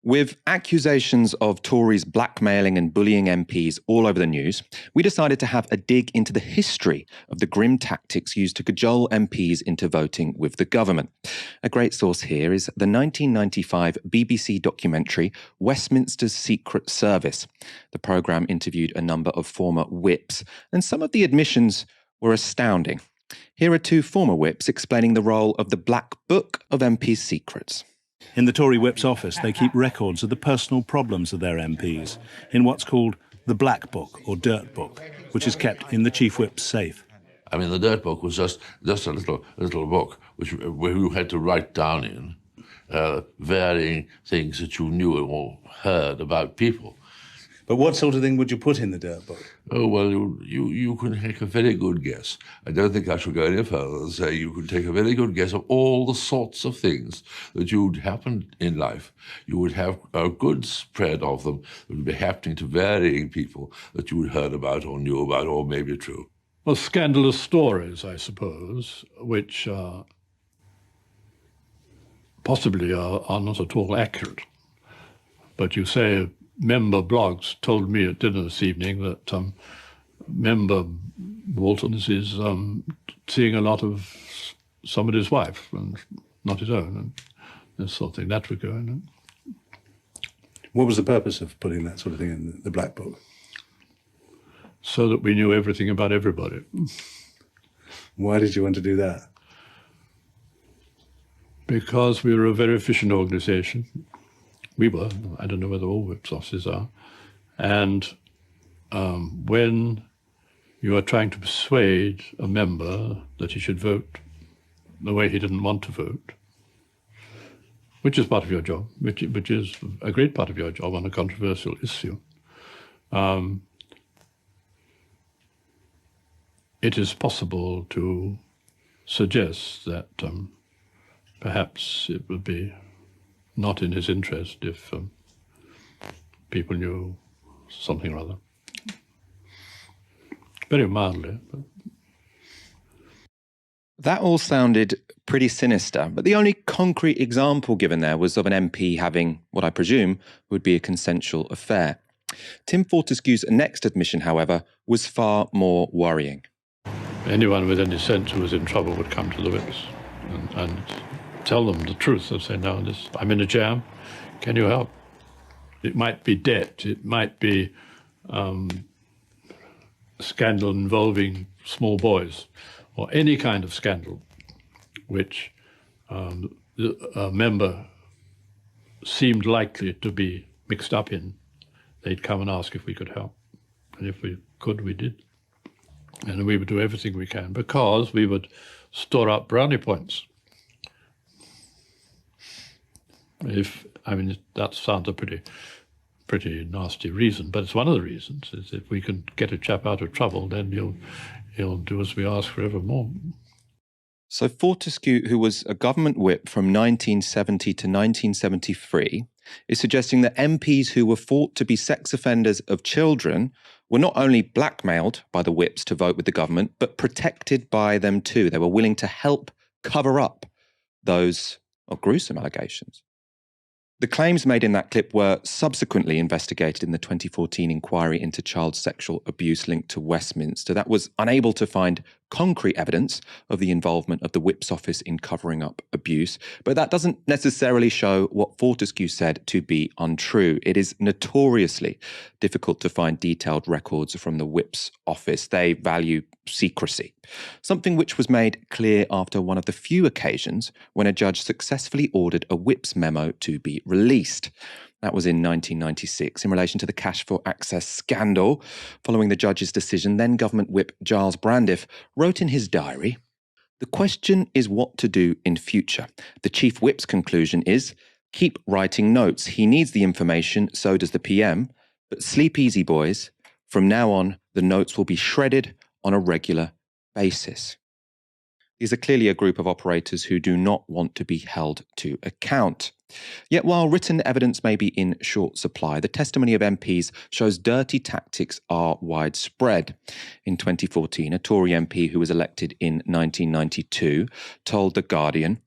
With accusations of Tories blackmailing and bullying MPs all over the news, we decided to have a dig into the history of the grim tactics used to cajole MPs into voting with the government. A great source here is the 1995 BBC documentary Westminster's Secret Service. The programme interviewed a number of former whips, and some of the admissions were astounding. Here are two former whips explaining the role of the Black Book of MPs' secrets. In the Tory whip's office, they keep records of the personal problems of their MPs in what's called the Black Book, or Dirt Book, which is kept in the Chief Whip's safe. I mean, the Dirt Book was just a little book where you had to write down in varying things that you knew or heard about people. But what sort of thing would you put in the Dirt Book? Oh, well, you can take a very good guess. I don't think I should go any further than say you could take a very good guess of all the sorts of things that would happen in life. You would have a good spread of them that would be happening to varying people that you had heard about or knew about or maybe true. Well, scandalous stories, I suppose, which possibly are not at all accurate. But you say member blogs told me at dinner this evening that member Walton is seeing a lot of somebody's wife and not his own, and this sort of thing. That would go in. What was the purpose of putting that sort of thing in the Black Book? So that we knew everything about everybody. Why did you want to do that? Because we were a very efficient organisation. We were. I don't know whether all whips' offices are. And when you are trying to persuade a member that he should vote the way he didn't want to vote, which is part of your job, which is a great part of your job on a controversial issue, it is possible to suggest that perhaps it would be not in his interest if people knew something or other. Very mildly. But That all sounded pretty sinister, but the only concrete example given there was of an MP having what I presume would be a consensual affair. Tim Fortescue's next admission, however, was far more worrying. anyone with any sense who was in trouble would come to the whips and tell them the truth. They'd say, no, I'm in a jam, can you help? It might be debt, it might be scandal involving small boys, or any kind of scandal which a member seemed likely to be mixed up in. They'd come and ask if we could help. And if we could, we did. And we would do everything we can, because we would store up brownie points. That sounds a pretty nasty reason, but it's one of the reasons. Is if we can get a chap out of trouble, then he'll do as we ask forevermore. So Fortescue, who was a government whip from 1970 to 1973, is suggesting that MPs who were thought to be sex offenders of children were not only blackmailed by the whips to vote with the government, but protected by them too. They were willing to help cover up those gruesome allegations. The claims made in that clip were subsequently investigated in the 2014 inquiry into child sexual abuse linked to Westminster that was unable to find concrete evidence of the involvement of the whip's office in covering up abuse, but that doesn't necessarily show what Fortescue said to be untrue. It is notoriously difficult to find detailed records from the whip's office. They value secrecy, something which was made clear after one of the few occasions when a judge successfully ordered a whip's memo to be released. That was in 1996 in relation to the Cash for Access scandal. Following the judge's decision, then government whip Giles Brandiffe wrote in his diary, "The question is what to do in future. The chief whip's conclusion is, keep writing notes. He needs the information, so does the PM. But sleep easy, boys. From now on, the notes will be shredded on a regular basis." These are clearly a group of operators who do not want to be held to account. Yet while written evidence may be in short supply, the testimony of MPs shows dirty tactics are widespread. In 2014, a Tory MP who was elected in 1992 told The Guardian,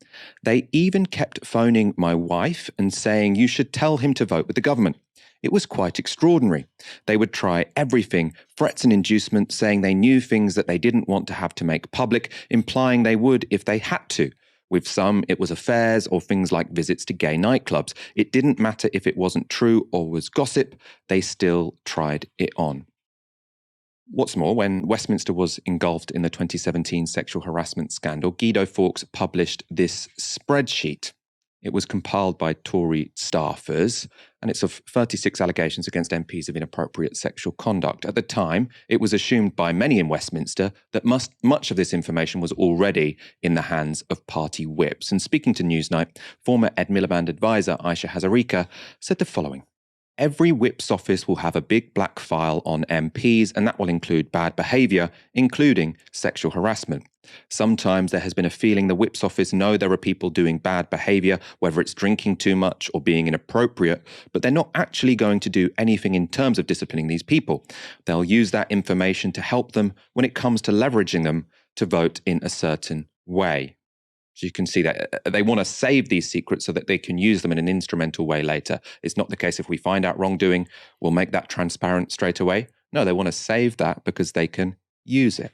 "They even kept phoning my wife and saying you should tell him to vote with the government. It was quite extraordinary. They would try everything, threats and inducements, saying they knew things that they didn't want to have to make public, implying they would if they had to. With some, it was affairs or things like visits to gay nightclubs. It didn't matter if it wasn't true or was gossip, they still tried it on." What's more, when Westminster was engulfed in the 2017 sexual harassment scandal, Guido Fawkes published this spreadsheet. It was compiled by Tory staffers, and it's of 36 allegations against MPs of inappropriate sexual conduct. At the time, it was assumed by many in Westminster that much of this information was already in the hands of party whips. And speaking to Newsnight, former Ed Miliband advisor Aisha Hazarika said the following. "Every whip's office will have a big black file on MPs, and that will include bad behaviour, including sexual harassment. Sometimes there has been a feeling the whip's office know there are people doing bad behaviour, whether it's drinking too much or being inappropriate, but they're not actually going to do anything in terms of disciplining these people. They'll use that information to help them when it comes to leveraging them to vote in a certain way." So you can see that they want to save these secrets so that they can use them in an instrumental way later. It's not the case if we find out wrongdoing, we'll make that transparent straight away. No, they want to save that because they can use it.